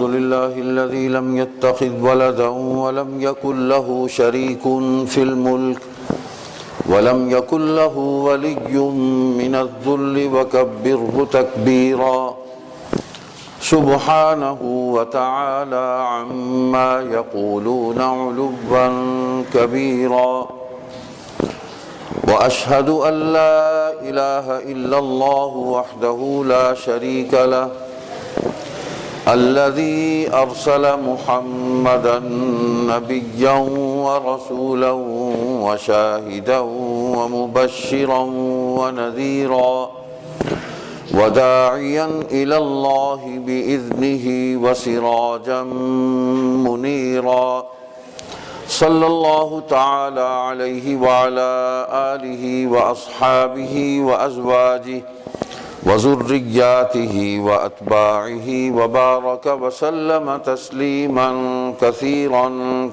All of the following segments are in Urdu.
لله الذي لم يتخذ ولدا ولم يكن له شريك في الملك ولم يكن له ولي من الذل وكبره تكبيرا سبحانه وتعالى عما يقولون علوا كبيرا وأشهد أن لا إله إلا الله وحده لا شريك له الذي أرسل محمدا نبيا ورسولا وشاهدا ومبشرا ونذيرا وداعيا إلى الله بإذنه وسراجا منيرا صلى الله تعالى عليه وعلى آله وأصحابه وأزواجه وذرياته وأتباعه وبارك وسلم تسليما كثيرا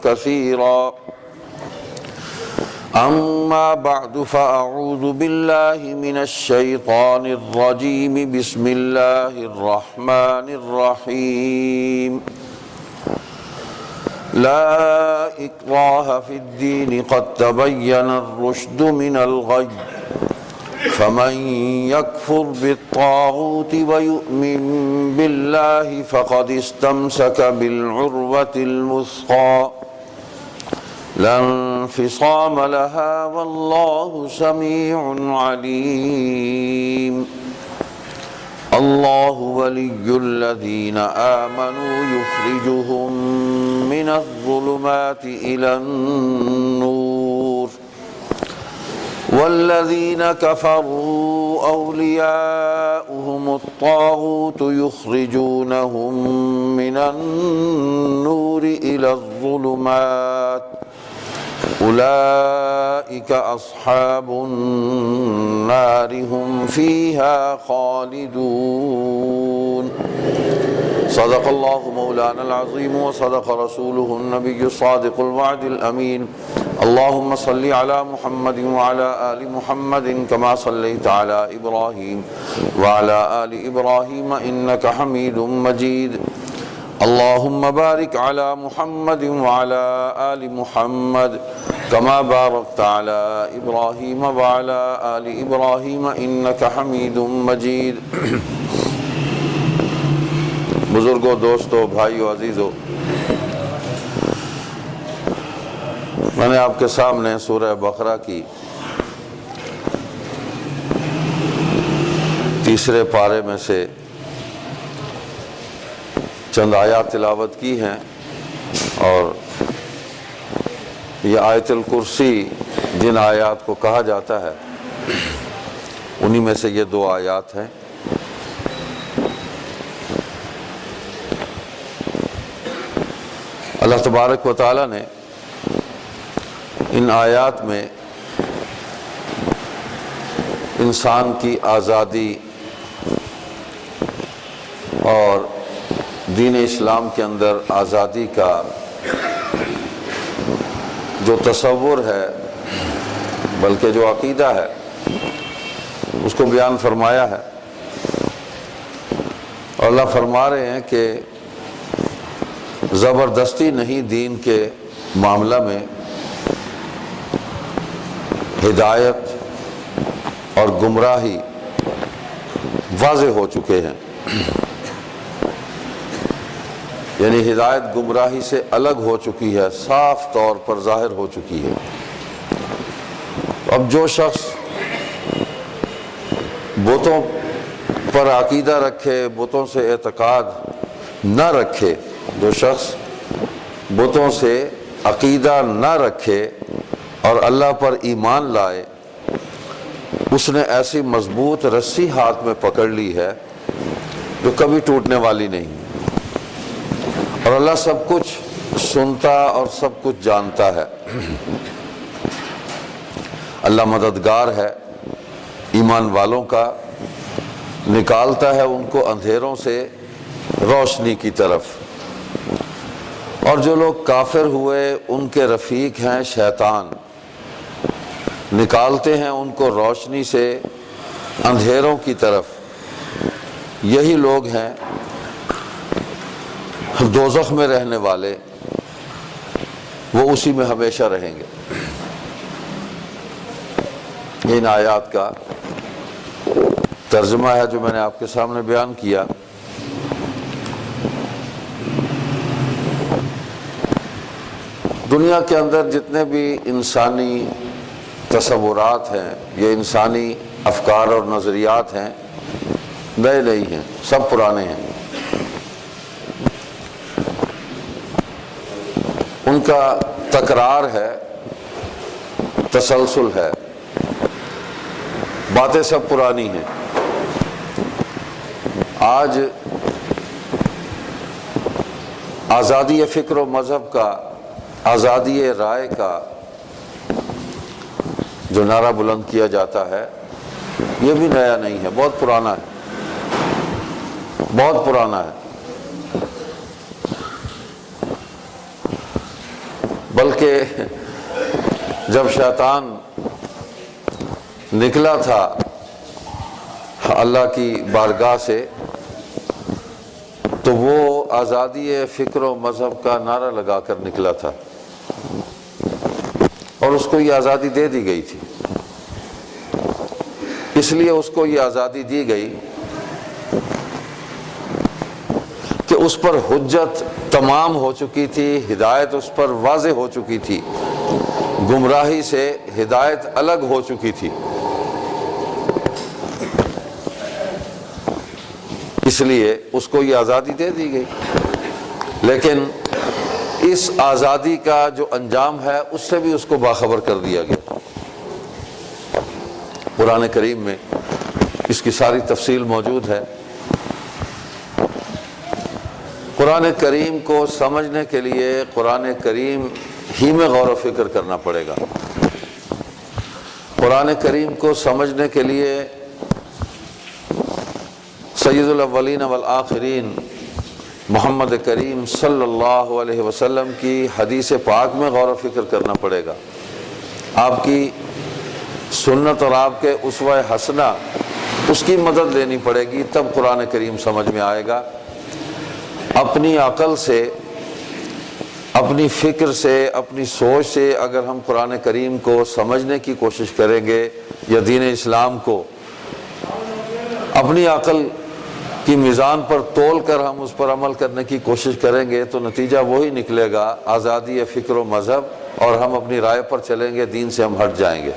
كثيرا أما بعد فأعوذ بالله من الشيطان الرجيم بسم الله الرحمن الرحيم لا إكراه في الدين قد تبين الرشد من الغي فمن يكفر بالطاغوت ويؤمن بالله فقد استمسك بالعروة الوثقى لا انفصام لها والله سميع عليم الله ولي الذين آمنوا يخرجهم من الظلمات إلى النور والذين كفروا أولياؤهم الطاغوت يخرجونهم من النور إلى الظلمات أولئك أصحاب النار هم فيها خالدون صدق الله مولانا العظيم وصدق رسوله النبي الصادق الوعد الأمين اللهم صل على محمد وعلى آل محمد كما صليت على إبراهيم وعلى آل إبراهيم إنك حميد مجيد اللهم بارك على محمد وعلى آل محمد كما باركت على إبراهيم وعلى آل إبراهيم إنك حميد مجيد بزرگوں، دوستوں، بھائیوں، عزیزوں، میں نے آپ کے سامنے سورہ بقرہ کی تیسرے پارے میں سے چند آیات تلاوت کی ہیں اور یہ آیت الکرسی جن آیات کو کہا جاتا ہے انہی میں سے یہ دو آیات ہیں۔ اللہ تبارک و تعالیٰ نے ان آیات میں انسان کی آزادی اور دین اسلام کے اندر آزادی کا جو تصور ہے بلکہ جو عقیدہ ہے اس کو بیان فرمایا ہے، اور اللہ فرما رہے ہیں کہ زبردستی نہیں دین کے معاملہ میں، ہدایت اور گمراہی واضح ہو چکے ہیں، یعنی ہدایت گمراہی سے الگ ہو چکی ہے، صاف طور پر ظاہر ہو چکی ہے۔ اب جو شخص بتوں پر عقیدہ رکھے، بتوں سے اعتقاد نہ رکھے، جو شخص بتوں سے عقیدہ نہ رکھے اور اللہ پر ایمان لائے، اس نے ایسی مضبوط رسی ہاتھ میں پکڑ لی ہے جو کبھی ٹوٹنے والی نہیں، اور اللہ سب کچھ سنتا اور سب کچھ جانتا ہے۔ اللہ مددگار ہے ایمان والوں کا، نکالتا ہے ان کو اندھیروں سے روشنی کی طرف، اور جو لوگ کافر ہوئے ان کے رفیق ہیں شیطان، نکالتے ہیں ان کو روشنی سے اندھیروں کی طرف۔ یہی لوگ ہیں دوزخ میں رہنے والے وہ اسی میں ہمیشہ رہیں گے۔ ان آیات کا ترجمہ ہے جو میں نے آپ کے سامنے بیان کیا۔ دنیا کے اندر جتنے بھی انسانی تصورات ہیں، یہ انسانی افکار اور نظریات ہیں، نئے نہیں ہیں، سب پرانے ہیں۔ ان کا تکرار ہے، تسلسل ہے، باتیں سب پرانی ہیں۔ آج آزادی فکر و مذہب کا، آزادی رائے کا جو نعرہ بلند کیا جاتا ہے، یہ بھی نیا نہیں ہے، بہت پرانا ہے، بہت پرانا ہے۔ بلکہ جب شیطان نکلا تھا اللہ کی بارگاہ سے تو وہ آزادی فکر و مذہب کا نعرہ لگا کر نکلا تھا، اور اس کو یہ آزادی دے دی گئی تھی۔ اس لیے اس کو یہ آزادی دی گئی کہ اس پر حجت تمام ہو چکی تھی، ہدایت اس پر واضح ہو چکی تھی، گمراہی سے ہدایت الگ ہو چکی تھی۔ اس لیے اس کو یہ آزادی دے دی گئی، لیکن اس آزادی کا جو انجام ہے اس سے بھی اس کو باخبر کر دیا گیا۔ قرآن کریم میں اس کی ساری تفصیل موجود ہے۔ قرآن کریم کو سمجھنے کے لیے قرآن کریم ہی میں غور و فکر کرنا پڑے گا۔ قرآن کریم کو سمجھنے کے لیے سید الاولین والآخرین محمد کریم صلی اللہ علیہ وسلم کی حدیث پاک میں غور و فکر کرنا پڑے گا۔ آپ کی سنت اور آپ کے اسوہ حسنہ، اس کی مدد لینی پڑے گی، تب قرآن کریم سمجھ میں آئے گا۔ اپنی عقل سے، اپنی فکر سے، اپنی سوچ سے اگر ہم قرآن کریم کو سمجھنے کی کوشش کریں گے یا دین اسلام کو اپنی عقل کی میزان پر تول کر ہم اس پر عمل کرنے کی کوشش کریں گے تو نتیجہ وہی نکلے گا، آزادی فکر و مذہب، اور ہم اپنی رائے پر چلیں گے، دین سے ہم ہٹ جائیں گے۔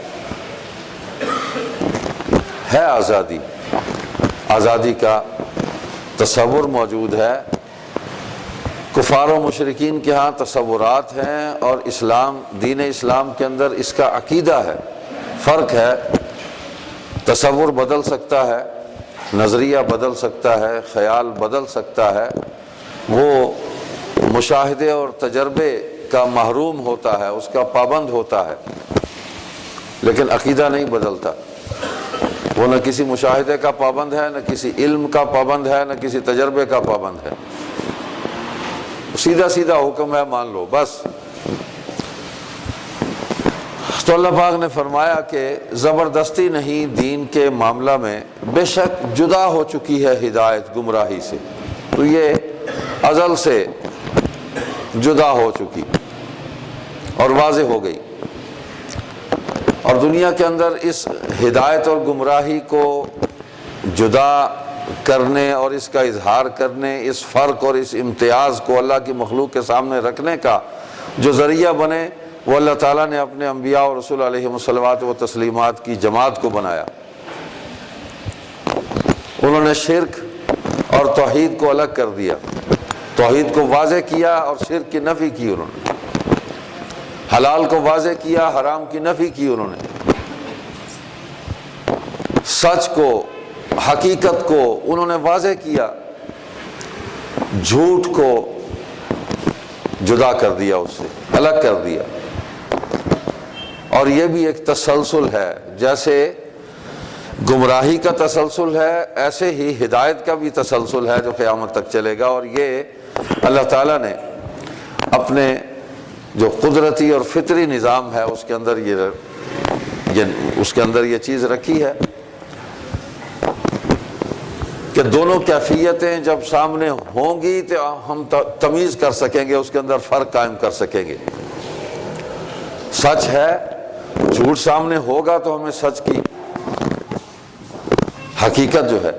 ہے آزادی، آزادی کا تصور موجود ہے۔ کفار و مشرکین کے ہاں تصورات ہیں، اور اسلام، دین اسلام کے اندر اس کا عقیدہ ہے، فرق ہے۔ تصور بدل سکتا ہے، نظریہ بدل سکتا ہے، خیال بدل سکتا ہے، وہ مشاہدے اور تجربے کا محروم ہوتا ہے، اس کا پابند ہوتا ہے، لیکن عقیدہ نہیں بدلتا۔ وہ نہ کسی مشاہدے کا پابند ہے، نہ کسی علم کا پابند ہے، نہ کسی تجربے کا پابند ہے۔ سیدھا سیدھا حکم ہے، مان لو بس۔ تو اللہ پاک نے فرمایا کہ زبردستی نہیں دین کے معاملہ میں، بے شک جدا ہو چکی ہے ہدایت گمراہی سے، تو یہ ازل سے جدا ہو چکی اور واضح ہو گئی۔ اور دنیا کے اندر اس ہدایت اور گمراہی کو جدا کرنے اور اس کا اظہار کرنے، اس فرق اور اس امتیاز کو اللہ کی مخلوق کے سامنے رکھنے کا جو ذریعہ بنے، وہ اللہ تعالیٰ نے اپنے انبیاء اور رسول علیہ الصلوات و تسلیمات کی جماعت کو بنایا۔ انہوں نے شرک اور توحید کو الگ کر دیا، توحید کو واضح کیا اور شرک کی نفی کی انہوں نے، حلال کو واضح کیا، حرام کی نفی کی انہوں نے، سچ کو، حقیقت کو انہوں نے واضح کیا، جھوٹ کو جدا کر دیا، اس سے الگ کر دیا۔ اور یہ بھی ایک تسلسل ہے، جیسے گمراہی کا تسلسل ہے ایسے ہی ہدایت کا بھی تسلسل ہے جو قیامت تک چلے گا۔ اور یہ اللہ تعالیٰ نے اپنے جو قدرتی اور فطری نظام ہے اس کے اندر یہ چیز رکھی ہے۔ کہ دونوں کیفیتیں جب سامنے ہوں گی تو ہم تمیز کر سکیں گے، اس کے اندر فرق قائم کر سکیں گے۔ سچ ہے، جھوٹ سامنے ہوگا تو ہمیں سچ کی حقیقت جو ہے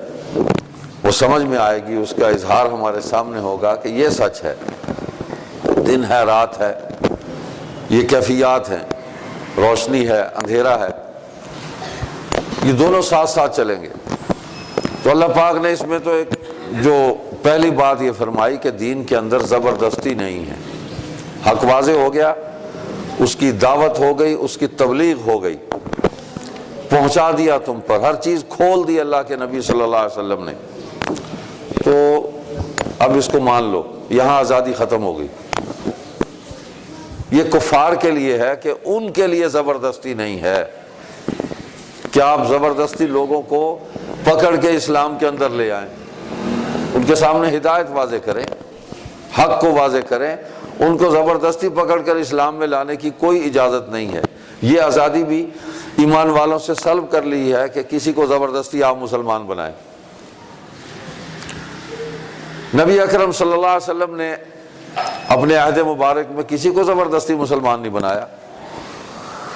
وہ سمجھ میں آئے گی، اس کا اظہار ہمارے سامنے ہوگا کہ یہ سچ ہے، دن ہے رات ہے، یہ کیفیات ہیں، روشنی ہے اندھیرا ہے، یہ دونوں ساتھ ساتھ چلیں گے۔ تو اللہ پاک نے اس میں تو ایک جو پہلی بات یہ فرمائی کہ دین کے اندر زبردستی نہیں ہے، حق واضح ہو گیا، اس کی دعوت ہو گئی، اس کی تبلیغ ہو گئی، پہنچا دیا تم پر، ہر چیز کھول دی اللہ کے نبی صلی اللہ علیہ وسلم نے، تو اب اس کو مان لو، یہاں آزادی ختم ہو گئی۔ یہ کفار کے لیے ہے کہ ان کے لیے زبردستی نہیں ہے کہ آپ زبردستی لوگوں کو پکڑ کے اسلام کے اندر لے آئیں، ان کے سامنے ہدایت واضح کریں، حق کو واضح کریں، ان کو زبردستی پکڑ کر اسلام میں لانے کی کوئی اجازت نہیں ہے۔ یہ آزادی بھی ایمان والوں سے سلب کر لی ہے کہ کسی کو زبردستی آپ مسلمان بنائیں۔ نبی اکرم صلی اللہ علیہ وسلم نے اپنے عہد مبارک میں کسی کو زبردستی مسلمان نہیں بنایا،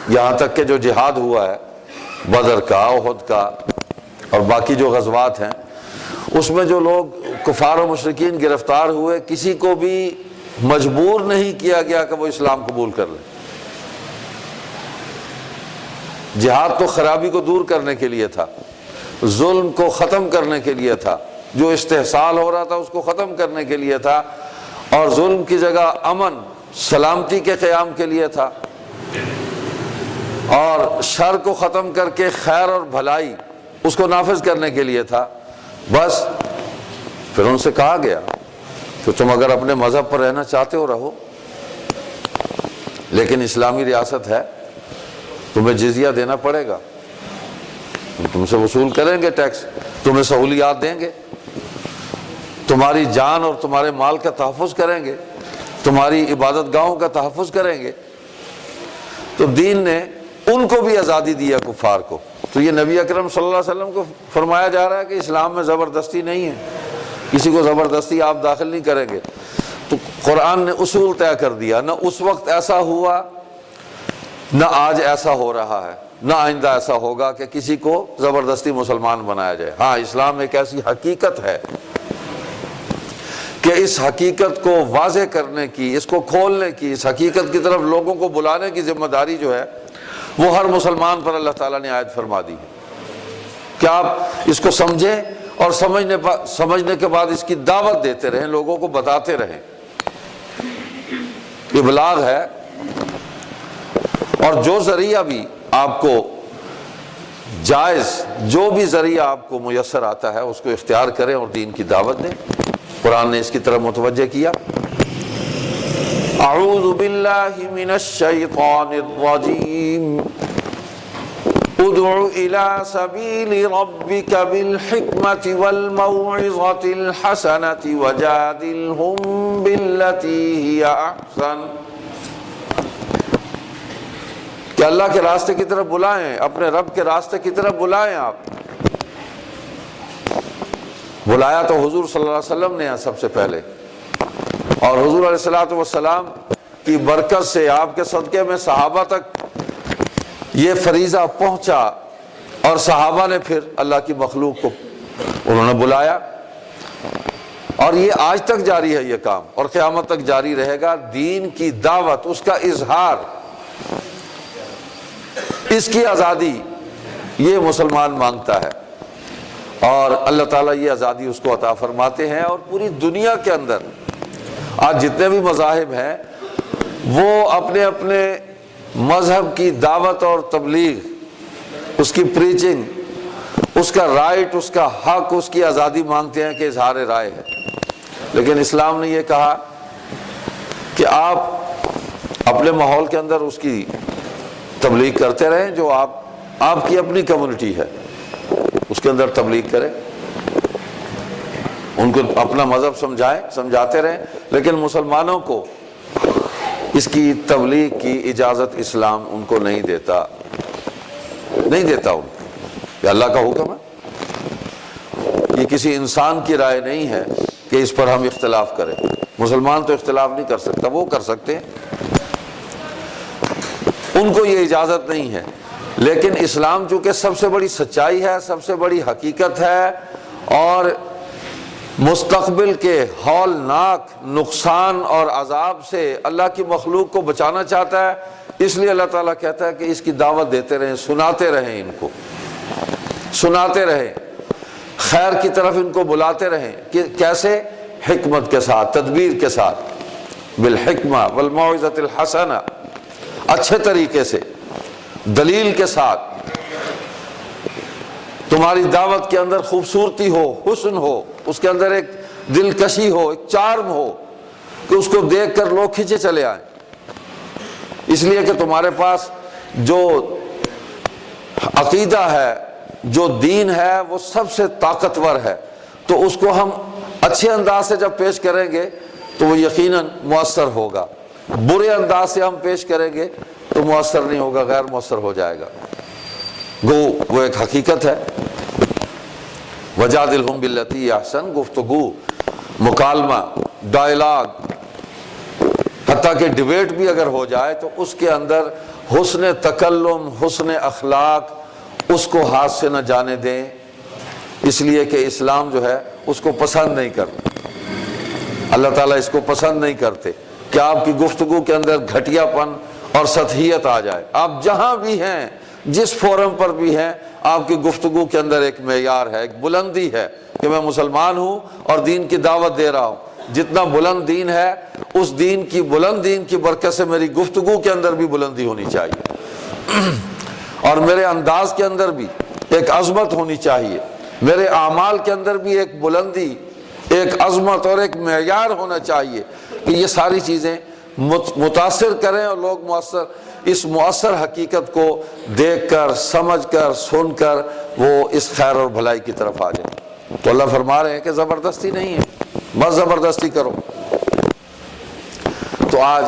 یہاں تک کہ جو جہاد ہوا ہے بدر کا، احد کا اور باقی جو غزوات ہیں، اس میں جو لوگ کفار و مشرکین گرفتار ہوئے، کسی کو بھی مجبور نہیں کیا گیا کہ وہ اسلام قبول کر لے۔ جہاد تو خرابی کو دور کرنے کے لیے تھا، ظلم کو ختم کرنے کے لیے تھا، جو استحصال ہو رہا تھا اس کو ختم کرنے کے لیے تھا، اور ظلم کی جگہ امن سلامتی کے قیام کے لیے تھا، اور شر کو ختم کر کے خیر اور بھلائی اس کو نافذ کرنے کے لیے تھا۔ بس پھر ان سے کہا گیا کہ تم اگر اپنے مذہب پر رہنا چاہتے ہو رہو، لیکن اسلامی ریاست ہے، تمہیں جزیہ دینا پڑے گا، تم سے وصول کریں گے ٹیکس، تمہیں سہولیات دیں گے، تمہاری جان اور تمہارے مال کا تحفظ کریں گے، تمہاری عبادت گاہوں کا تحفظ کریں گے۔ تو دین نے ان کو بھی آزادی دیا کفار کو۔ تو یہ نبی اکرم صلی اللہ علیہ وسلم کو فرمایا جا رہا ہے کہ اسلام میں زبردستی نہیں ہے، کسی کو زبردستی آپ داخل نہیں کریں گے۔ تو قرآن نے اصول طے کر دیا، نہ اس وقت ایسا ہوا، نہ آج ایسا ہو رہا ہے، نہ آئندہ ایسا ہوگا کہ کسی کو زبردستی مسلمان بنایا جائے۔ ہاں، اسلام ایک ایسی حقیقت ہے کہ اس حقیقت کو واضح کرنے کی، اس کو کھولنے کی، اس حقیقت کی طرف لوگوں کو بلانے کی ذمہ داری جو ہے وہ ہر مسلمان پر اللہ تعالیٰ نے عائد فرما دی ہے کہ آپ اس کو سمجھیں اور سمجھنے کے بعد اس کی دعوت دیتے رہیں، لوگوں کو بتاتے رہیں۔ ابلاغ ہے، اور جو ذریعہ بھی آپ کو جائز، جو بھی ذریعہ آپ کو میسر آتا ہے اس کو اختیار کریں اور دین کی دعوت دیں۔ قرآن نے اس کی طرف متوجہ کیا۔ اعوذ باللہ من الشیطان الرجیم ادع الى سبیل ربک بالحکمت والموعظۃ الحسنۃ وجادلہم باللتی ہی احسن، کہ اللہ کے راستے کی طرف بلائیں، اپنے رب کے راستے کی طرف بلائیں۔ آپ بلایا تو حضور صلی اللہ علیہ وسلم نے سب سے پہلے، اور حضور علیہ الصلوۃ والسلام کی برکت سے، آپ کے صدقے میں صحابہ تک یہ فریضہ پہنچا، اور صحابہ نے پھر اللہ کی مخلوق کو انہوں نے بلایا، اور یہ آج تک جاری ہے یہ کام، اور قیامت تک جاری رہے گا۔ دین کی دعوت، اس کا اظہار، اس کی آزادی یہ مسلمان مانگتا ہے، اور اللہ تعالیٰ یہ آزادی اس کو عطا فرماتے ہیں۔ اور پوری دنیا کے اندر آج جتنے بھی مذاہب ہیں وہ اپنے اپنے مذہب کی دعوت اور تبلیغ، اس کی پریچنگ، اس کا رائٹ، اس کا حق، اس کی آزادی مانگتے ہیں کہ اظہار رائے ہے۔ لیکن اسلام نے یہ کہا کہ آپ اپنے ماحول کے اندر اس کی تبلیغ کرتے رہیں، جو آپ کی اپنی کمیونٹی ہے اس کے اندر تبلیغ کریں، ان کو اپنا مذہب سمجھاتے رہیں، لیکن مسلمانوں کو اس کی تبلیغ کی اجازت اسلام ان کو نہیں دیتا ان کو، یہ اللہ کا حکم ہے۔ یہ کسی انسان کی رائے نہیں ہے کہ اس پر ہم اختلاف کریں۔ مسلمان تو اختلاف نہیں کر سکتا، وہ کر سکتے ہیں، ان کو یہ اجازت نہیں ہے۔ لیکن اسلام چونکہ سب سے بڑی سچائی ہے، سب سے بڑی حقیقت ہے، اور مستقبل کے ہولناک نقصان اور عذاب سے اللہ کی مخلوق کو بچانا چاہتا ہے، اس لیے اللہ تعالیٰ کہتا ہے کہ اس کی دعوت دیتے رہیں، سناتے رہیں، ان کو سناتے رہیں، خیر کی طرف ان کو بلاتے رہیں۔ کہ کیسے؟ حکمت کے ساتھ، تدبیر کے ساتھ، بالحکمہ والموعظۃ الحسنہ، اچھے طریقے سے، دلیل کے ساتھ۔ تمہاری دعوت کے اندر خوبصورتی ہو، حسن ہو، اس کے اندر ایک دلکشی ہو، ایک چارم ہو کہ اس کو دیکھ کر لوگ کھنچے چلے آئیں، اس لیے کہ تمہارے پاس جو عقیدہ ہے، جو دین ہے، وہ سب سے طاقتور ہے، تو اس کو ہم اچھے انداز سے جب پیش کریں گے تو وہ یقیناً مؤثر ہوگا، برے انداز سے ہم پیش کریں گے تو مؤثر نہیں ہوگا، غیر مؤثر ہو جائے گا۔ گو وہ ایک حقیقت ہے۔ وجادلہم باللتی احسن، گفتگو، مکالمہ، ڈائلاگ، حتیٰ کہ ڈیبیٹ بھی اگر ہو جائے تو اس کے اندر حسن تکلم، حسن اخلاق اس کو ہاتھ سے نہ جانے دیں، اس لیے کہ اسلام جو ہے اس کو پسند نہیں کرتا، اللہ تعالیٰ اس کو پسند نہیں کرتے کہ آپ کی گفتگو کے اندر گھٹیا پن اور سطحیت آ جائے۔ آپ جہاں بھی ہیں، جس فورم پر بھی ہیں، آپ کی گفتگو کے اندر ایک معیار ہے، ایک بلندی ہے کہ میں مسلمان ہوں اور دین کی دعوت دے رہا ہوں۔ جتنا بلند دین ہے، اس دین کی بلند دین کی برکت سے میری گفتگو کے اندر بھی بلندی ہونی چاہیے، اور میرے انداز کے اندر بھی ایک عظمت ہونی چاہیے، میرے اعمال کے اندر بھی ایک بلندی، ایک عظمت اور ایک معیار ہونا چاہیے کہ یہ ساری چیزیں متاثر کریں اور لوگ اس مؤثر حقیقت کو دیکھ کر، سمجھ کر، سن کر وہ اس خیر اور بھلائی کی طرف آ جائیں۔ تو اللہ فرما رہے ہیں کہ زبردستی نہیں ہے، بس زبردستی کرو۔ تو آج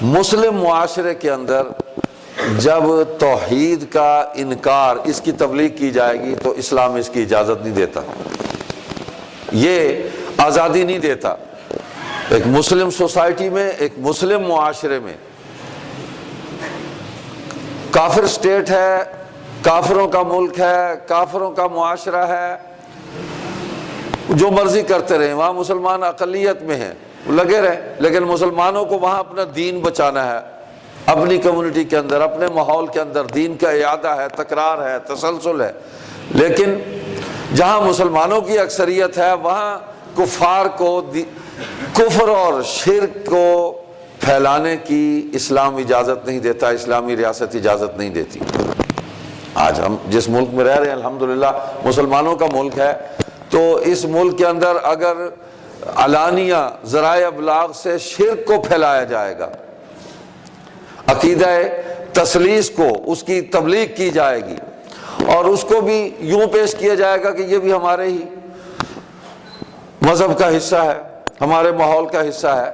مسلم معاشرے کے اندر جب توحید کا انکار، اس کی تبلیغ کی جائے گی تو اسلام اس کی اجازت نہیں دیتا، یہ آزادی نہیں دیتا۔ ایک مسلم سوسائٹی میں، ایک مسلم معاشرے میں، کافر سٹیٹ ہے، کافروں کا ملک ہے، کافروں کا معاشرہ ہے، جو مرضی کرتے رہیں، وہاں مسلمان اقلیت میں ہیں، لگے رہیں، لیکن مسلمانوں کو وہاں اپنا دین بچانا ہے، اپنی کمیونٹی کے اندر، اپنے ماحول کے اندر دین کا اعادہ ہے، تکرار ہے، تسلسل ہے۔ لیکن جہاں مسلمانوں کی اکثریت ہے، وہاں کفار کو، کفر اور شرک کو پھیلانے کی اسلام اجازت نہیں دیتا، اسلامی ریاست اجازت نہیں دیتی۔ آج ہم جس ملک میں رہ رہے ہیں الحمدللہ مسلمانوں کا ملک ہے، تو اس ملک کے اندر اگر علانیہ ذرائع ابلاغ سے شرک کو پھیلایا جائے گا، عقیدہ تثلیث کو، اس کی تبلیغ کی جائے گی، اور اس کو بھی یوں پیش کیا جائے گا کہ یہ بھی ہمارے ہی مذہب کا حصہ ہے، ہمارے ماحول کا حصہ ہے،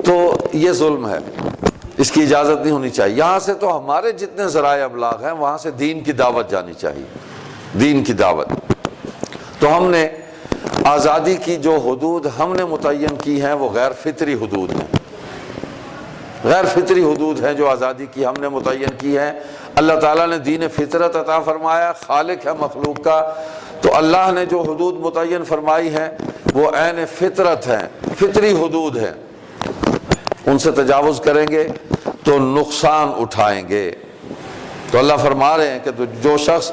تو یہ ظلم ہے، اس کی اجازت نہیں ہونی چاہیے۔ یہاں سے تو ہمارے جتنے ذرائع ابلاغ ہیں وہاں سے دین کی دعوت جانی چاہیے، دین کی دعوت۔ تو ہم نے آزادی کی جو حدود ہم نے متعین کی ہیں وہ غیر فطری حدود ہیں، غیر فطری حدود ہیں جو آزادی کی ہم نے متعین کی ہیں۔ اللہ تعالیٰ نے دین فطرت عطا فرمایا، خالق ہے مخلوق کا، تو اللہ نے جو حدود متعین فرمائی ہیں وہ عین فطرت ہیں، فطری حدود ہیں، ان سے تجاوز کریں گے تو نقصان اٹھائیں گے۔ تو اللہ فرما رہے ہیں کہ جو شخص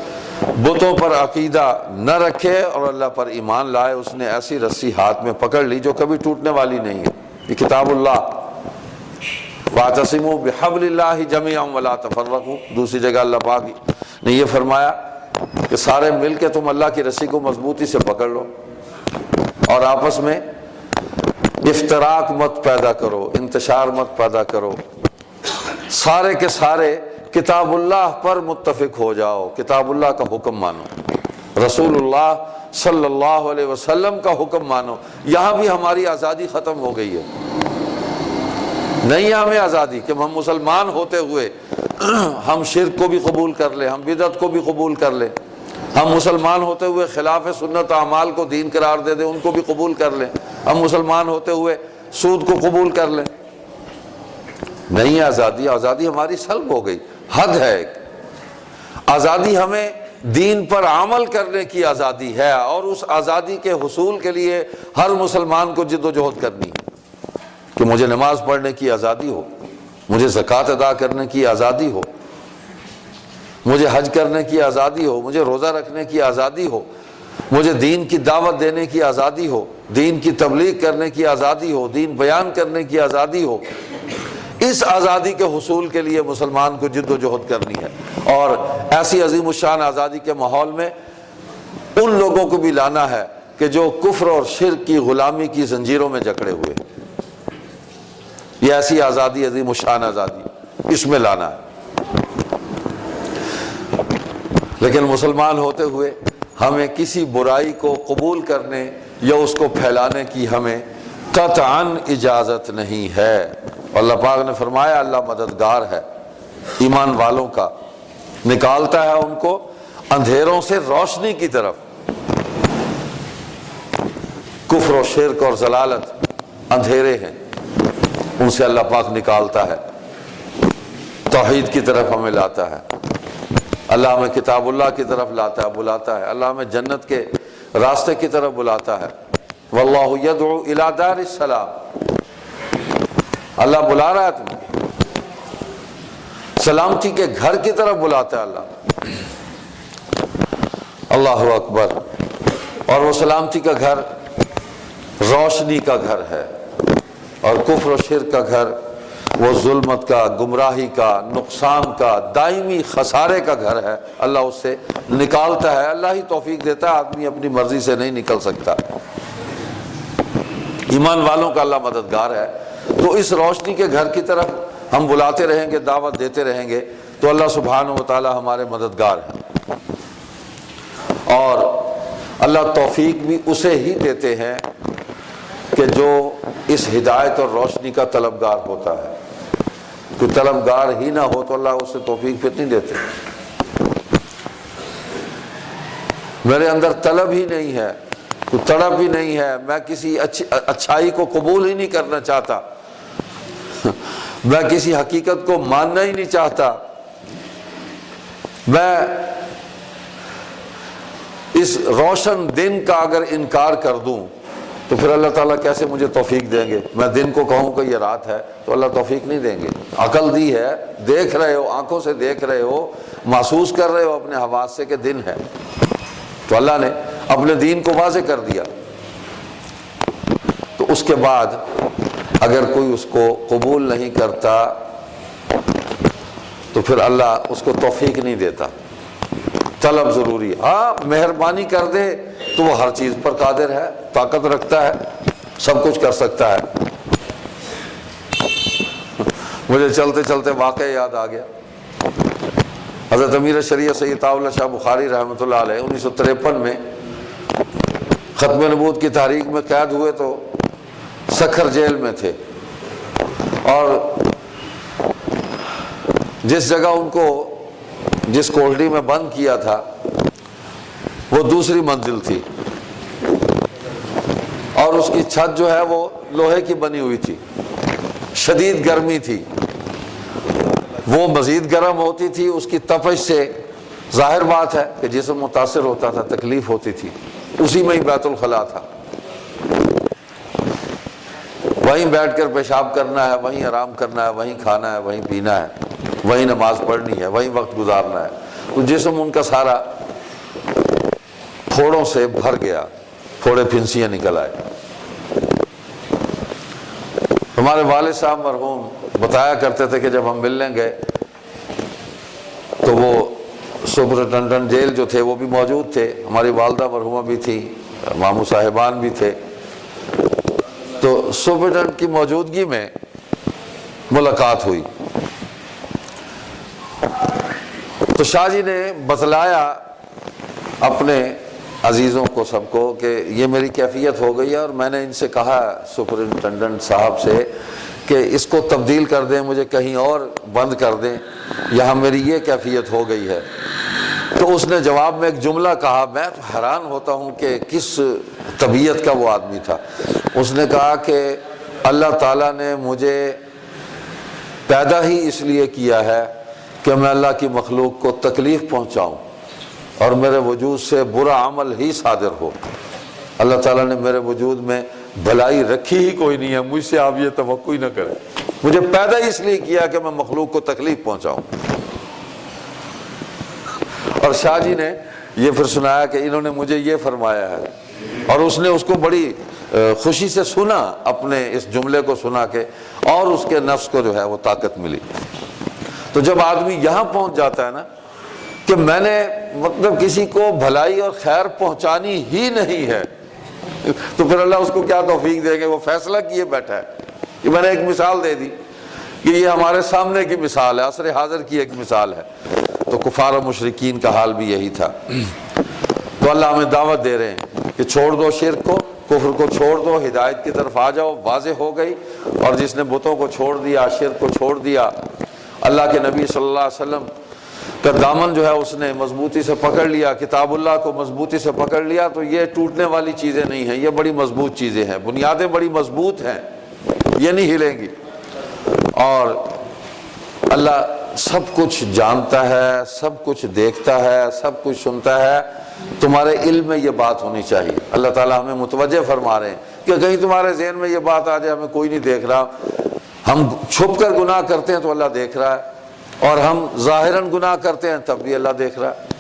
بتوں پر عقیدہ نہ رکھے اور اللہ پر ایمان لائے، اس نے ایسی رسی ہاتھ میں پکڑ لی جو کبھی ٹوٹنے والی نہیں ہے۔ یہ کتاب اللہ، وَاعْتَصِمُوا بِحَبْلِ اللَّهِ جَمِيعًا وَلَا تَفَرَّقُوا۔ دوسری جگہ اللہ پاک نے یہ فرمایا کہ سارے مل کے تم اللہ کی رسی کو مضبوطی سے پکڑ لو اور آپس میں افتراق مت پیدا کرو، انتشار مت پیدا کرو، سارے کے سارے کتاب اللہ پر متفق ہو جاؤ، کتاب اللہ کا حکم مانو، رسول اللہ صلی اللہ علیہ وسلم کا حکم مانو۔ یہاں بھی ہماری آزادی ختم ہو گئی ہے، نہیں ہمیں آزادی کہ ہم مسلمان ہوتے ہوئے ہم شرک کو بھی قبول کر لیں، ہم بدعت کو بھی قبول کر لیں، ہم مسلمان ہوتے ہوئے خلاف سنت اعمال کو دین قرار دے دیں، ان کو بھی قبول کر لیں، ہم مسلمان ہوتے ہوئے سود کو قبول کر لیں؟ نہیں آزادی، آزادی ہماری سلب ہو گئی، حد ہے ایک۔ آزادی ہمیں دین پر عمل کرنے کی آزادی ہے، اور اس آزادی کے حصول کے لیے ہر مسلمان کو جد و جہد کرنی ہے کہ مجھے نماز پڑھنے کی آزادی ہو، مجھے زکوٰۃ ادا کرنے کی آزادی ہو، مجھے حج کرنے کی آزادی ہو، مجھے روزہ رکھنے کی آزادی ہو، مجھے دین کی دعوت دینے کی آزادی ہو، دین کی تبلیغ کرنے کی آزادی ہو، دین بیان کرنے کی آزادی ہو۔ اس آزادی کے حصول کے لیے مسلمان کو جد و جہد کرنی ہے، اور ایسی عظیم الشان آزادی کے ماحول میں ان لوگوں کو بھی لانا ہے کہ جو کفر اور شرک کی غلامی کی زنجیروں میں جکڑے ہوئے۔ یہ ایسی آزادی، عظیم الشان آزادی، اس میں لانا ہے۔ لیکن مسلمان ہوتے ہوئے ہمیں کسی برائی کو قبول کرنے یا اس کو پھیلانے کی ہمیں قطعاً اجازت نہیں ہے۔ اللہ پاک نے فرمایا اللہ مددگار ہے ایمان والوں کا، نکالتا ہے ان کو اندھیروں سے روشنی کی طرف۔ کفر و شرک اور ضلالت اندھیرے ہیں، ان سے اللہ پاک نکالتا ہے، توحید کی طرف ہمیں لاتا ہے، اللہ ہمیں کتاب اللہ کی طرف لاتا ہے، بلاتا ہے، اللہ ہمیں جنت کے راستے کی طرف بلاتا ہے۔ واللہ یدعو الی دار السلام، اللہ بلا رہا ہے تمہیں، سلامتی کے گھر کی طرف بلاتا ہے اللہ۔ اللہ اکبر۔ اور وہ سلامتی کا گھر روشنی کا گھر ہے، اور کفر و شرک کا گھر وہ ظلمت کا، گمراہی کا، نقصان کا، دائمی خسارے کا گھر ہے۔ اللہ اس سے نکالتا ہے، اللہ ہی توفیق دیتا ہے، آدمی اپنی مرضی سے نہیں نکل سکتا۔ ایمان والوں کا اللہ مددگار ہے، تو اس روشنی کے گھر کی طرف ہم بلاتے رہیں گے، دعوت دیتے رہیں گے، تو اللہ سبحانہ و تعالی ہمارے مددگار ہیں، اور اللہ توفیق بھی اسے ہی دیتے ہیں کہ جو اس ہدایت اور روشنی کا طلبگار ہوتا ہے۔ کوئی طلبگار ہی نہ ہو تو اللہ اسے توفیق پھر نہیں دیتے۔ میرے اندر طلب ہی نہیں ہے، کوئی تڑپ ہی نہیں ہے، میں کسی اچھائی کو قبول ہی نہیں کرنا چاہتا، میں کسی حقیقت کو ماننا ہی نہیں چاہتا، میں اس روشن دن کا اگر انکار کر دوں تو پھر اللہ تعالیٰ کیسے مجھے توفیق دیں گے؟ میں دن کو کہوں کہ یہ رات ہے تو اللہ توفیق نہیں دیں گے۔ عقل دی ہے، دیکھ رہے ہو، آنکھوں سے دیکھ رہے ہو، محسوس کر رہے ہو اپنے حواس سے کہ دن ہے، تو اللہ نے اپنے دین کو واضح کر دیا۔ تو اس کے بعد اگر کوئی اس کو قبول نہیں کرتا تو پھر اللہ اس کو توفیق نہیں دیتا۔ طلب ضروری ہے، ہاں مہربانی کر دے تو وہ ہر چیز پر قادر ہے، طاقت رکھتا ہے، سب کچھ کر سکتا ہے۔ مجھے چلتے چلتے واقعہ یاد آ گیا، حضرت امیر شریعت سید اللہ شاہ بخاری رحمۃ اللہ علیہ 1953 میں ختم نبوت کی تحریک میں قید ہوئے تو سکھر جیل میں تھے، اور جس جگہ ان کو جس کوٹڑی میں بند کیا تھا وہ دوسری منزل تھی، اور اس کی چھت جو ہے وہ لوہے کی بنی ہوئی تھی، شدید گرمی تھی، وہ مزید گرم ہوتی تھی، اس کی تپش سے ظاہر بات ہے کہ جسم متاثر ہوتا تھا، تکلیف ہوتی تھی۔ اسی میں ہی بیت الخلاء تھا، وہیں بیٹھ کر پیشاب کرنا ہے، وہیں آرام کرنا ہے، وہیں کھانا ہے، وہیں پینا ہے، وہیں نماز پڑھنی ہے، وہیں وقت گزارنا ہے۔ تو جسم ان کا سارا پھوڑوں سے بھر گیا، پھوڑے پھنسیاں نکل آئے۔ ہمارے والد صاحب مرحوم بتایا کرتے تھے کہ جب ہم ملنے گئے تو وہ سپرنٹنڈنٹ جیل جو تھے وہ بھی موجود تھے، ہماری والدہ مرحومہ بھی تھی، ماموں صاحبان بھی تھے، تو سپرنٹنڈنٹ کی موجودگی میں ملاقات ہوئی۔ تو شاہ جی نے بتلایا اپنے عزیزوں کو، سب کو، کہ یہ میری کیفیت ہو گئی ہے، اور میں نے ان سے کہا سپرنٹنڈنٹ صاحب سے کہ اس کو تبدیل کر دیں، مجھے کہیں اور بند کر دیں، یہاں میری یہ کیفیت ہو گئی ہے۔ تو اس نے جواب میں ایک جملہ کہا، میں تو حیران ہوتا ہوں کہ کس طبیعت کا وہ آدمی تھا۔ اس نے کہا کہ اللہ تعالیٰ نے مجھے پیدا ہی اس لیے کیا ہے کہ میں اللہ کی مخلوق کو تکلیف پہنچاؤں اور میرے وجود سے برا عمل ہی صادر ہو۔ اللہ تعالیٰ نے میرے وجود میں بھلائی رکھی ہی کوئی نہیں ہے، مجھ سے آپ یہ توقع ہی نہ کریں۔ مجھے پیدا ہی اس لیے کیا کہ میں مخلوق کو تکلیف پہنچاؤں۔ اور شاہ جی نے یہ پھر سنایا کہ انہوں نے مجھے یہ فرمایا ہے، اور اس نے اس کو بڑی خوشی سے سنا، اپنے اس جملے کو سنا کے، اور اس کے نفس کو جو ہے وہ طاقت ملی۔ تو جب آدمی یہاں پہنچ جاتا ہے نا کہ میں نے مطلب کسی کو بھلائی اور خیر پہنچانی ہی نہیں ہے، تو پھر اللہ اس کو کیا توفیق دے گا؟ وہ فیصلہ کیے بیٹھا ہے۔ کہ میں نے ایک مثال دے دی کہ یہ ہمارے سامنے کی مثال ہے، عصر حاضر کی ایک مثال ہے۔ تو کفار و مشرکین کا حال بھی یہی تھا۔ تو اللہ ہمیں دعوت دے رہے ہیں کہ چھوڑ دو شرک کو، کفر کو چھوڑ دو، ہدایت کی طرف آ جاؤ، واضح ہو گئی۔ اور جس نے بتوں کو چھوڑ دیا، شرک کو چھوڑ دیا، اللہ کے نبی صلی اللہ علیہ وسلم کا دامن جو ہے اس نے مضبوطی سے پکڑ لیا، کتاب اللہ کو مضبوطی سے پکڑ لیا، تو یہ ٹوٹنے والی چیزیں نہیں ہیں، یہ بڑی مضبوط چیزیں ہیں، بنیادیں بڑی مضبوط ہیں، یہ نہیں ہلیں گی۔ اور اللہ سب کچھ جانتا ہے، سب کچھ دیکھتا ہے، سب کچھ سنتا ہے، تمہارے علم میں یہ بات ہونی چاہیے۔ اللہ تعالیٰ ہمیں متوجہ فرما رہے ہیں کہ کہیں تمہارے ذہن میں یہ بات آ جائے ہمیں کوئی نہیں دیکھ رہا، ہم چھپ کر گناہ کرتے ہیں تو اللہ دیکھ رہا ہے، اور ہم ظاہراً گناہ کرتے ہیں تب بھی اللہ دیکھ رہا ہے۔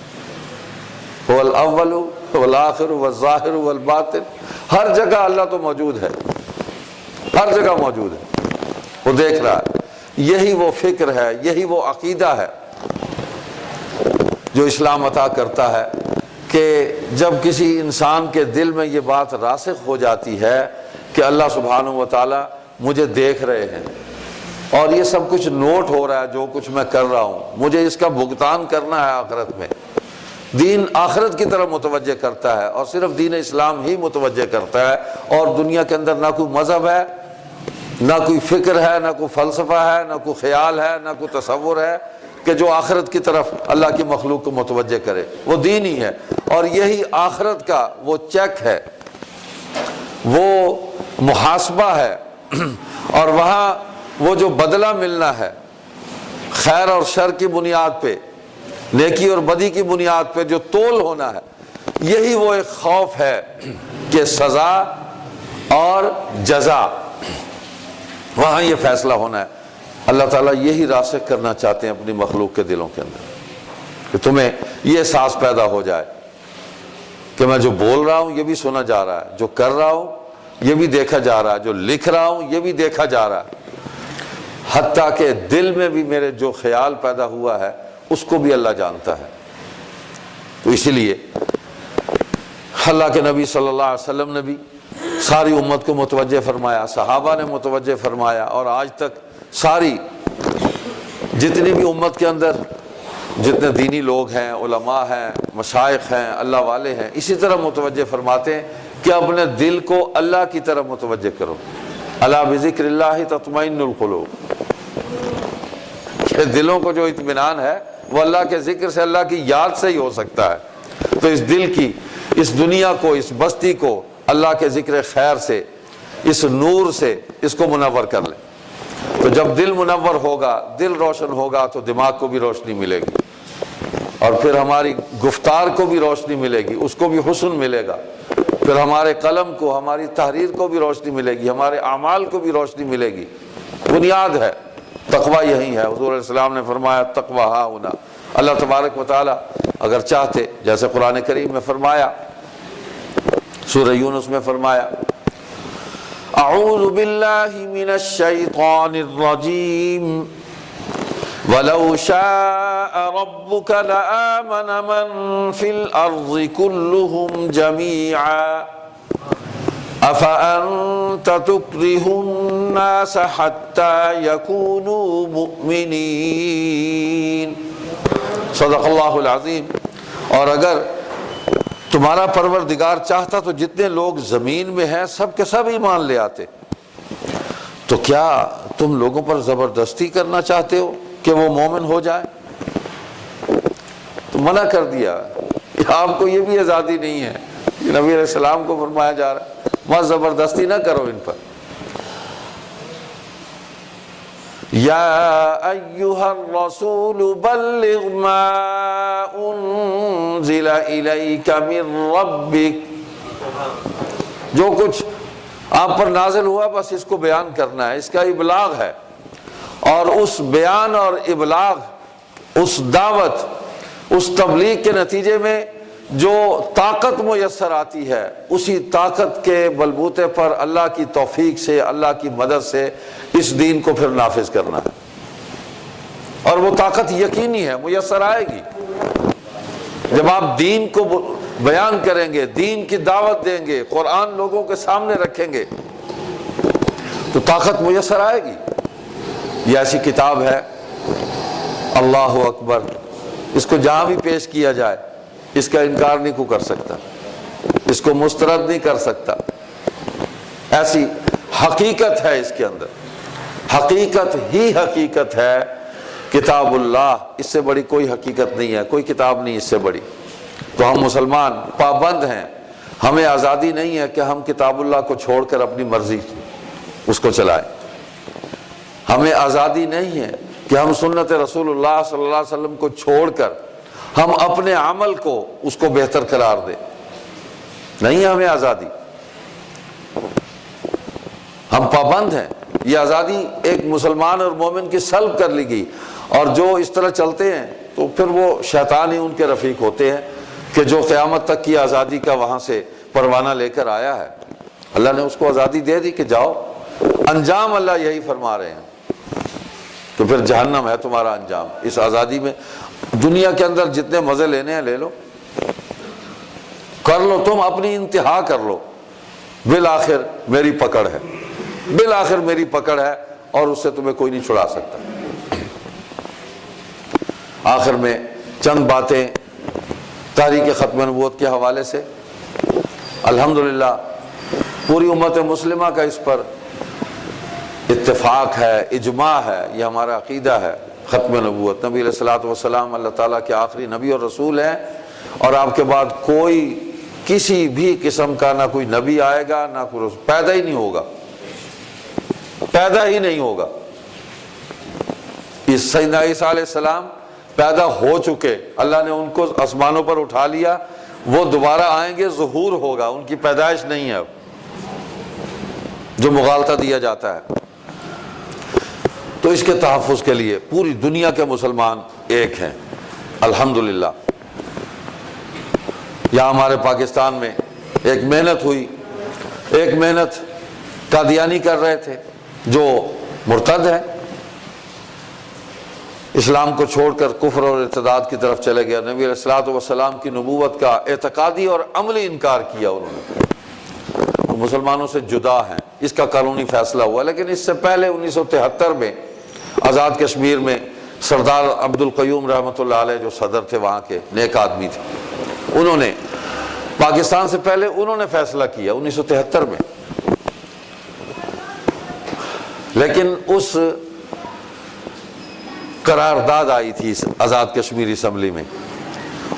هو الاول والآخر والظاہر والباطن، ہر جگہ اللہ تو موجود ہے، ہر جگہ موجود ہے، وہ دیکھ رہا ہے۔ یہی وہ فکر ہے، یہی وہ عقیدہ ہے جو اسلام عطا کرتا ہے کہ جب کسی انسان کے دل میں یہ بات راسخ ہو جاتی ہے کہ اللہ سبحانہ و تعالی مجھے دیکھ رہے ہیں اور یہ سب کچھ نوٹ ہو رہا ہے جو کچھ میں کر رہا ہوں، مجھے اس کا بھگتان کرنا ہے آخرت میں۔ دین آخرت کی طرف متوجہ کرتا ہے، اور صرف دین اسلام ہی متوجہ کرتا ہے، اور دنیا کے اندر نہ کوئی مذہب ہے، نہ کوئی فکر ہے، نہ کوئی فلسفہ ہے، نہ کوئی خیال ہے، نہ کوئی تصور ہے کہ جو آخرت کی طرف اللہ کی مخلوق کو متوجہ کرے، وہ دین ہی ہے۔ اور یہی آخرت کا وہ چیک ہے، وہ محاسبہ ہے، اور وہاں وہ جو بدلہ ملنا ہے خیر اور شر کی بنیاد پہ، نیکی اور بدی کی بنیاد پہ جو تول ہونا ہے، یہی وہ ایک خوف ہے کہ سزا اور جزا، وہاں یہ فیصلہ ہونا ہے۔ اللہ تعالیٰ یہی راسخ کرنا چاہتے ہیں اپنی مخلوق کے دلوں کے اندر، کہ تمہیں یہ احساس پیدا ہو جائے کہ میں جو بول رہا ہوں یہ بھی سنا جا رہا ہے، جو کر رہا ہوں یہ بھی دیکھا جا رہا ہے، جو لکھ رہا ہوں یہ بھی دیکھا جا رہا ہے، حتیٰ کہ دل میں بھی میرے جو خیال پیدا ہوا ہے اس کو بھی اللہ جانتا ہے۔ تو اسی لیے اللہ کے نبی صلی اللہ علیہ وسلم نے بھی ساری امت کو متوجہ فرمایا، صحابہ نے متوجہ فرمایا، اور آج تک ساری جتنی بھی امت کے اندر جتنے دینی لوگ ہیں، علماء ہیں، مشائخ ہیں، اللہ والے ہیں، اسی طرح متوجہ فرماتے ہیں کہ اپنے دل کو اللہ کی طرف متوجہ کرو۔ الا بذکر اللہ تطمئن القلوب، کہ دلوں کو جو اطمینان ہے وہ اللہ کے ذکر سے، اللہ کی یاد سے ہی ہو سکتا ہے۔ تو اس دل کی، اس دنیا کو، اس بستی کو اللہ کے ذکر خیر سے، اس نور سے اس کو منور کر لیں۔ تو جب دل منور ہوگا، دل روشن ہوگا، تو دماغ کو بھی روشنی ملے گی، اور پھر ہماری گفتار کو بھی روشنی ملے گی، اس کو بھی حسن ملے گا، پھر ہمارے قلم کو، ہماری تحریر کو بھی روشنی ملے گی، ہمارے اعمال کو بھی روشنی ملے گی۔ بنیاد ہے تقویٰ، یہی ہے۔ حضور علیہ السلام نے فرمایا تقویٰ ہا ہونا۔ اللہ تبارک و تعالی اگر چاہتے، جیسے قرآن کریم میں فرمایا، سورہ یونس میں فرمایا، اعوذ باللہ من الشیطان الرجیم وَلَوْ شَاءَ رَبُّكَ لَآمَنَ مَنْ فِي الْأَرْضِ كُلُّهُمْ جَمِيعًا أَفَأَنْتَ تُكْرِهُ النَّاسَ حَتَّى يَكُونُوا مُؤْمِنِينَ۔ صدق اللہ العظیم۔ اور اگر تمہارا پروردگار چاہتا تو جتنے لوگ زمین میں ہیں سب کے سب ایمان لے آتے۔ تو کیا تم لوگوں پر زبردستی کرنا چاہتے ہو کہ وہ مومن ہو جائے؟ تو تو منع کر دیا کہ آپ کو یہ بھی آزادی نہیں ہے. نبی علیہ السلام کو فرمایا جا رہا ہے بس زبردستی نہ کرو ان پر. یا ایھا الرسول بلغ ما انزل الیک من ربک، جو کچھ آپ پر نازل ہوا بس اس کو بیان کرنا ہے، اس کا ابلاغ ہے. اور اس بیان اور ابلاغ، اس دعوت، اس تبلیغ کے نتیجے میں جو طاقت میسر آتی ہے، اسی طاقت کے بلبوتے پر اللہ کی توفیق سے، اللہ کی مدد سے اس دین کو پھر نافذ کرنا ہے. اور وہ طاقت یقینی ہے، میسر آئے گی. جب آپ دین کو بیان کریں گے، دین کی دعوت دیں گے، قرآن لوگوں کے سامنے رکھیں گے تو طاقت میسر آئے گی. یہ ایسی کتاب ہے، اللہ اکبر، اس کو جہاں بھی پیش کیا جائے اس کا انکار نہیں کوئی کر سکتا، اس کو مسترد نہیں کر سکتا. ایسی حقیقت ہے اس کے اندر، حقیقت ہی حقیقت ہے کتاب اللہ. اس سے بڑی کوئی حقیقت نہیں ہے، کوئی کتاب نہیں اس سے بڑی. تو ہم مسلمان پابند ہیں، ہمیں آزادی نہیں ہے کہ ہم کتاب اللہ کو چھوڑ کر اپنی مرضی اس کو چلائیں. ہمیں آزادی نہیں ہے کہ ہم سنت رسول اللہ صلی اللہ علیہ وسلم کو چھوڑ کر ہم اپنے عمل کو اس کو بہتر قرار دیں. نہیں ہے ہمیں آزادی، ہم پابند ہیں. یہ آزادی ایک مسلمان اور مومن کی سلب کر لی گئی، اور جو اس طرح چلتے ہیں تو پھر وہ شیطان ہی ان کے رفیق ہوتے ہیں کہ جو قیامت تک کی آزادی کا وہاں سے پروانہ لے کر آیا ہے. اللہ نے اس کو آزادی دے دی کہ جاؤ، انجام اللہ یہی فرما رہے ہیں. تو پھر جہنم ہے تمہارا انجام. اس آزادی میں دنیا کے اندر جتنے مزے لینے ہیں لے لو، کر لو، تم اپنی انتہا کر لو. بالآخر میری پکڑ ہے، بالآخر میری پکڑ ہے، اور اس سے تمہیں کوئی نہیں چھڑا سکتا. آخر میں چند باتیں تحریک ختم نبوت کے حوالے سے. الحمدللہ پوری امت مسلمہ کا اس پر اتفاق ہے، اجماع ہے، یہ ہمارا عقیدہ ہے. ختم نبوت، نبی علیہ الصلوۃ والسلام اللہ تعالیٰ کے آخری نبی اور رسول ہیں، اور آپ کے بعد کوئی کسی بھی قسم کا نہ کوئی نبی آئے گا، نہ کوئی رسول، پیدا ہی نہیں ہوگا، پیدا ہی نہیں ہوگا. اس سیدنا عیسیٰ علیہ السلام پیدا ہو چکے، اللہ نے ان کو آسمانوں پر اٹھا لیا، وہ دوبارہ آئیں گے، ظہور ہوگا، ان کی پیدائش نہیں ہے اب، جو مغالطہ دیا جاتا ہے. تو اس کے تحفظ کے لیے پوری دنیا کے مسلمان ایک ہیں الحمدللہ. یہاں ہمارے پاکستان میں ایک محنت ہوئی، ایک محنت قادیانی کر رہے تھے جو مرتد ہے، اسلام کو چھوڑ کر کفر اور ارتداد کی طرف چلے گیا. نبی علیہ الصلوۃ والسلام کی نبوت کا اعتقادی اور عملی انکار کیا انہوں نے. مسلمانوں سے جدا ہیں، اس کا قانونی فیصلہ ہوا. لیکن اس سے پہلے 1973 میں آزاد کشمیر میں سردار عبد القیوم رحمۃ اللہ علیہ جو صدر تھے وہاں کے، نیک آدمی تھے، انہوں نے پاکستان سے پہلے انہوں نے فیصلہ کیا 1973 میں. لیکن اس قرارداد آئی تھی اس آزاد کشمیر اسمبلی میں،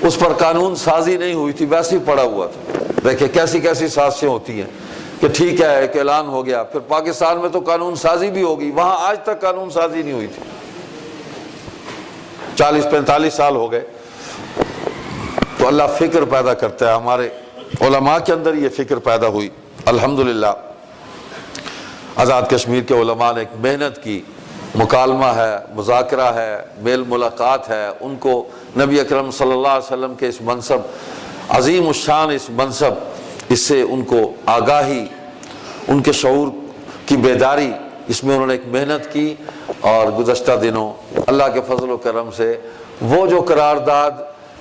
اس پر قانون سازی نہیں ہوئی تھی، ویسے ہی پڑا ہوا تھا. دیکھیں کیسی کیسی سازشیں ہوتی ہیں کہ ٹھیک ہے ایک اعلان ہو گیا، پھر پاکستان میں تو قانون سازی بھی ہوگی، وہاں آج تک قانون سازی نہیں ہوئی تھی. 40-45 سال ہو گئے. تو اللہ فکر پیدا کرتا ہے، ہمارے علماء کے اندر یہ فکر پیدا ہوئی. الحمدللہ آزاد کشمیر کے علماء نے ایک محنت کی، مکالمہ ہے، مذاکرہ ہے، میل ملاقات ہے. ان کو نبی اکرم صلی اللہ علیہ وسلم کے اس منصب، عظیم الشان اس منصب، اس سے ان کو آگاہی، ان کے شعور کی بیداری، اس میں انہوں نے ایک محنت کی. اور گزشتہ دنوں اللہ کے فضل و کرم سے وہ جو قرارداد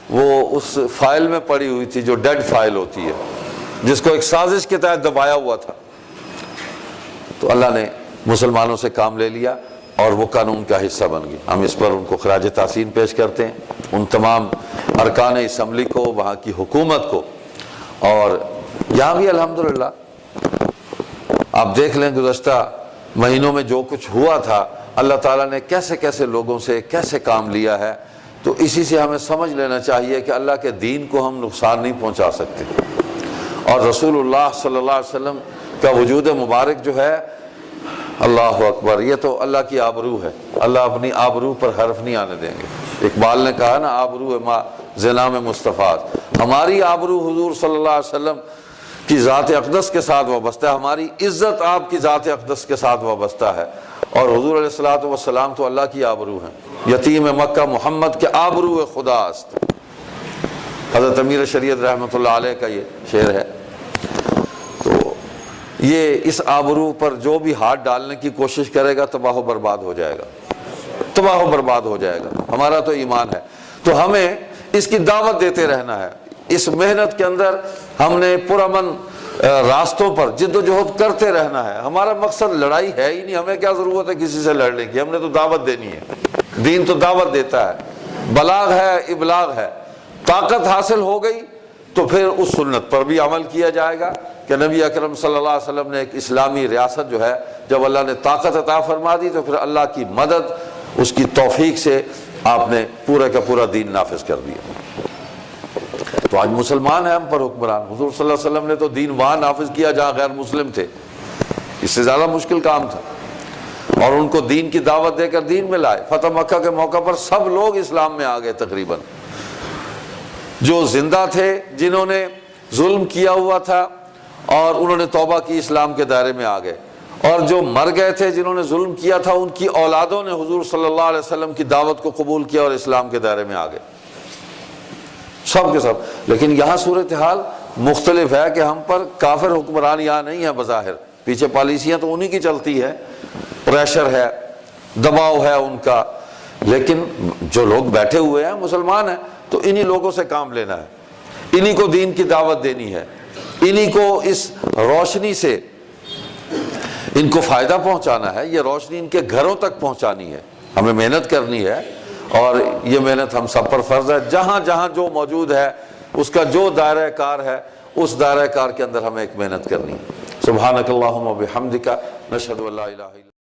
وہ اس فائل میں پڑی ہوئی تھی جو ڈیڈ فائل ہوتی ہے، جس کو ایک سازش کے تحت دبایا ہوا تھا، تو اللہ نے مسلمانوں سے کام لے لیا اور وہ قانون کا حصہ بن گئی. ہم اس پر ان کو خراج تحسین پیش کرتے ہیں، ان تمام ارکان اسمبلی کو، وہاں کی حکومت کو. اور یہاں بھی الحمدللہ آپ دیکھ لیں گزشتہ مہینوں میں جو کچھ ہوا تھا، اللہ تعالیٰ نے کیسے کیسے لوگوں سے کیسے کام لیا ہے. تو اسی سے ہمیں سمجھ لینا چاہیے کہ اللہ کے دین کو ہم نقصان نہیں پہنچا سکتے، اور رسول اللہ صلی اللہ علیہ وسلم کا وجود مبارک جو ہے، اللہ اکبر، یہ تو اللہ کی آبرو ہے، اللہ اپنی آبرو پر حرف نہیں آنے دیں گے۔ اقبال نے کہا نا، آبرو ما زنا میں مصطفیٰ، ہماری آبرو حضور صلی اللہ علیہ وسلم کی ذات اقدس کے ساتھ وابستہ ہے، ہماری عزت آپ کی ذات اقدس کے ساتھ وابستہ ہے، اور حضور علیہ الصلوۃ تو اللہ کی آبرو ہیں۔ یتیم مکہ محمد کے آبرو خدا است، حضرت امیر شریعت رحمۃ اللہ علیہ کا یہ شعر ہے۔ تو یہ اس آبرو پر جو بھی ہاتھ ڈالنے کی کوشش کرے گا تباہ و برباد ہو جائے گا، تباہ و برباد ہو جائے گا۔ ہمارا تو ایمان ہے، تو ہمیں اس کی دعوت دیتے رہنا ہے۔ اس محنت کے اندر ہم نے پرامن راستوں پر جد و جہد کرتے رہنا ہے۔ ہمارا مقصد لڑائی ہے ہی نہیں، ہمیں کیا ضرورت ہے کسی سے لڑنے کی، ہم نے تو دعوت دینی ہے۔ دین تو دعوت دیتا ہے، بلاغ ہے، ابلاغ ہے۔ طاقت حاصل ہو گئی تو پھر اس سنت پر بھی عمل کیا جائے گا کہ نبی اکرم صلی اللہ علیہ وسلم نے ایک اسلامی ریاست جو ہے، جب اللہ نے طاقت عطا فرما دی تو پھر اللہ کی مدد، اس کی توفیق سے آپ نے پورا کا پورا دین نافذ کر دیا۔ تو آج مسلمان ہیں ہم پر حکمران۔ حضور صلی اللہ علیہ وسلم نے تو دین وہاں نافذ کیا جہاں غیر مسلم تھے، اس سے زیادہ مشکل کام تھا، اور ان کو دین کی دعوت دے کر دین میں لائے۔ فتح مکہ کے موقع پر سب لوگ اسلام میں آ گئے تقریباً، جو زندہ تھے، جنہوں نے ظلم کیا ہوا تھا اور انہوں نے توبہ کی، اسلام کے دائرے میں آ گئے، اور جو مر گئے تھے، جنہوں نے ظلم کیا تھا، ان کی اولادوں نے حضور صلی اللہ علیہ وسلم کی دعوت کو قبول کیا اور اسلام کے دائرے میں آ گئے، سب کے سب۔ لیکن یہاں صورتحال مختلف ہے کہ ہم پر کافر حکمران یہاں نہیں ہے بظاہر، پیچھے پالیسیاں تو انہی کی چلتی ہے، پریشر ہے، دباؤ ہے ان کا، لیکن جو لوگ بیٹھے ہوئے ہیں مسلمان ہیں، تو انہی لوگوں سے کام لینا ہے، انہی کو دین کی دعوت دینی ہے، انہی کو اس روشنی سے ان کو فائدہ پہنچانا ہے، یہ روشنی ان کے گھروں تک پہنچانی ہے۔ ہمیں محنت کرنی ہے، اور یہ محنت ہم سب پر فرض ہے۔ جہاں جہاں جو موجود ہے، اس کا جو دائرہ کار ہے، اس دائرہ کار کے اندر ہمیں ایک محنت کرنی ہے۔ سبحانک اللہم و بحمدک، نشہد ان لا الہ الا